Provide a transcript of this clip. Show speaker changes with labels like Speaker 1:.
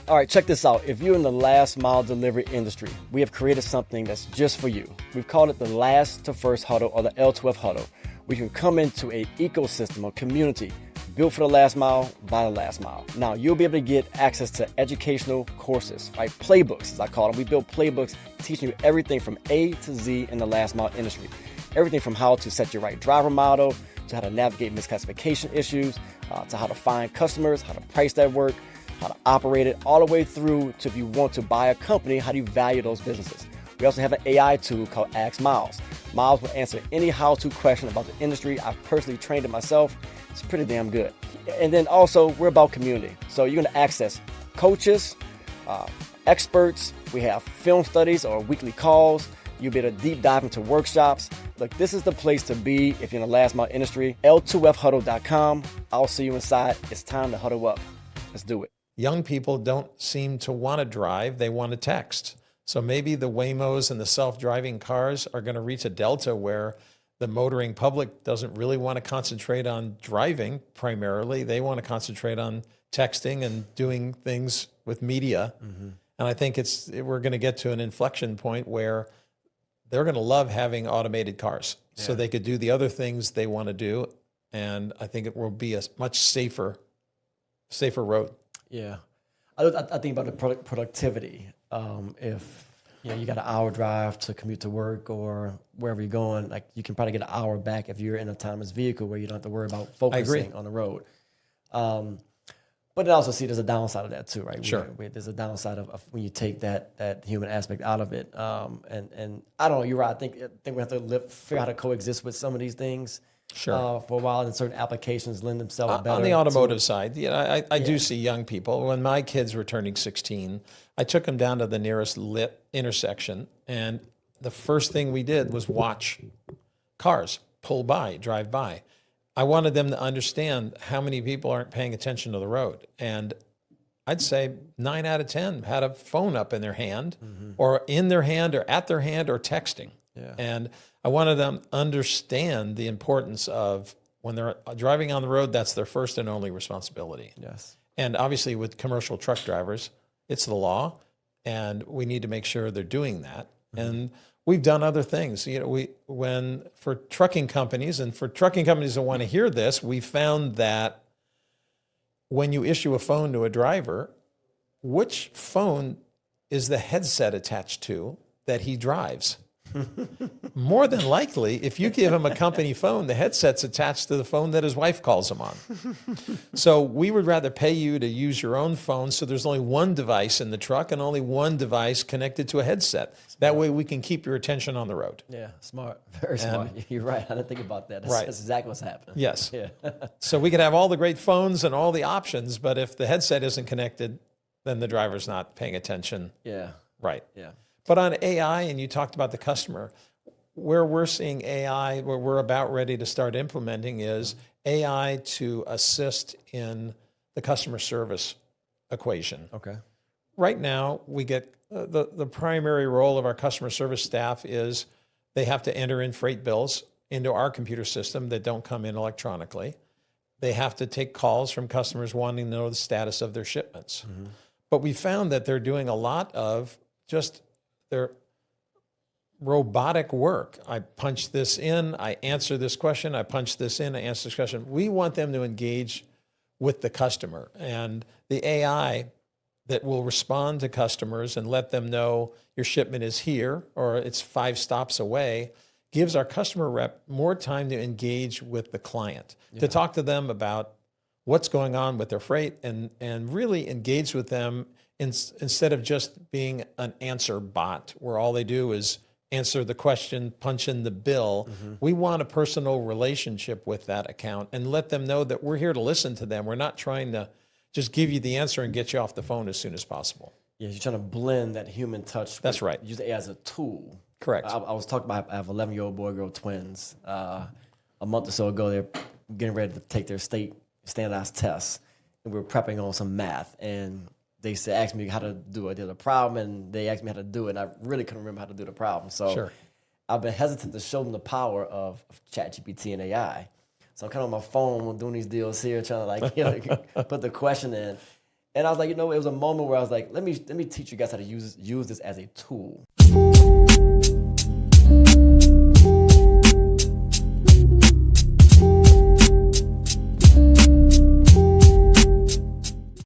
Speaker 1: All right, check this out. If you're in the last mile delivery industry, we have created something that's just for you. We've called it the Last2First Huddle, or the L2F Huddle. We can come into an ecosystem or community built for the last mile, by the last mile. Now, you'll be able to get access to educational courses, right? Playbooks, as I call them. We build playbooks teaching you everything from A to Z in the last mile industry. Everything from how to set your right driver model, to how to navigate misclassification issues, to how to find customers, how to price that work, how to operate it, all the way through to if you want to buy a company, how do you value those businesses. We also have an AI tool called Ask Miles. Miles will answer any how-to question about the industry. I've personally trained it myself. It's pretty damn good. And then also, we're about community. So you're going to access coaches, experts. We have film studies or weekly calls. You'll be able to deep dive into workshops. Look, this is the place to be if you're in the last mile industry. L2Fhuddle.com. I'll see you inside. It's time to huddle up. Let's do it.
Speaker 2: Young people don't seem to want to drive. They want to text. So maybe the Waymos and the self-driving cars are going to reach a delta where the motoring public doesn't really want to concentrate on driving primarily. They want to concentrate on texting and doing things with media. Mm-hmm. And I think we're going to get to an inflection point where they're going to love having automated cars so they could do the other things they want to do. And I think it will be a much safer road.
Speaker 1: Yeah. I think about the productivity. If you got an hour drive to commute to work or wherever you're going, like you can probably get an hour back if you're in an autonomous vehicle where you don't have to worry about focusing on the road. But I also see there's a downside of that too, right?
Speaker 2: Sure.
Speaker 1: There's a downside of when you take that human aspect out of it. And I don't know, you're right. I think we have to figure out how to coexist with some of these things.
Speaker 2: Sure.
Speaker 1: For a while, and certain applications lend themselves better.
Speaker 2: On the automotive side, I do see young people. When my kids were turning 16, I took them down to the nearest lit intersection, and the first thing we did was watch cars pull by, drive by. I wanted them to understand how many people aren't paying attention to the road. And I'd say 9 out of 10 had a phone up in their hand, or in their hand, or at their hand, or texting. Yeah. And I wanted them to understand the importance of when they're driving on the road, that's their first and only responsibility. Yes. And obviously with commercial truck drivers, it's the law, and we need to make sure they're doing that. Mm-hmm. And we've done other things. For trucking companies, and for trucking companies that want to hear this, we found that when you issue a phone to a driver, which phone is the headset attached to that he drives? More than likely, if you give him a company phone, the headset's attached to the phone that his wife calls him on. So we would rather pay you to use your own phone so there's only one device in the truck and only one device connected to a headset. That way we can keep your attention on the road.
Speaker 1: Yeah, smart. Very smart. You're right. I didn't think about that. That's exactly what's happening.
Speaker 2: Yes.
Speaker 1: Yeah.
Speaker 2: So we can have all the great phones and all the options, but if the headset isn't connected, then the driver's not paying attention.
Speaker 1: Yeah.
Speaker 2: Right.
Speaker 1: Yeah.
Speaker 2: But on AI, and you talked about the customer, where we're seeing AI, where we're about ready to start implementing is AI to assist in the customer service equation.
Speaker 1: Okay.
Speaker 2: Right now, we get the primary role of our customer service staff is they have to enter in freight bills into our computer system that don't come in electronically. They have to take calls from customers wanting to know the status of their shipments. Mm-hmm. But we found that they're doing a lot of just their robotic work. I punch this in, I answer this question, I punch this in, I answer this question. We want them to engage with the customer. And the AI that will respond to customers and let them know your shipment is here or it's 5 stops away gives our customer rep more time to engage with the client, to talk to them about what's going on with their freight and really engage with them instead of just being an answer bot where all they do is answer the question, punch in the bill. Mm-hmm. We want a personal relationship with that account and let them know that we're here to listen to them. We're not trying to just give you the answer and get you off the phone as soon as possible.
Speaker 1: Yeah, you're trying to blend that human touch.
Speaker 2: That's right.
Speaker 1: Use it as a tool.
Speaker 2: Correct.
Speaker 1: I was talking about, I have 11-year-old boy-girl twins. A month or so ago, they're getting ready to take their state standardized tests, and we were prepping on some math, and they asked me how to do it. I did a problem, and they asked me how to do it, and I really couldn't remember how to do the problem. So I've been hesitant to show them the power of ChatGPT and AI. So I'm kind of on my phone doing these deals here, trying to put the question in. And I was like, it was a moment where I was like, let me teach you guys how to use this as a tool.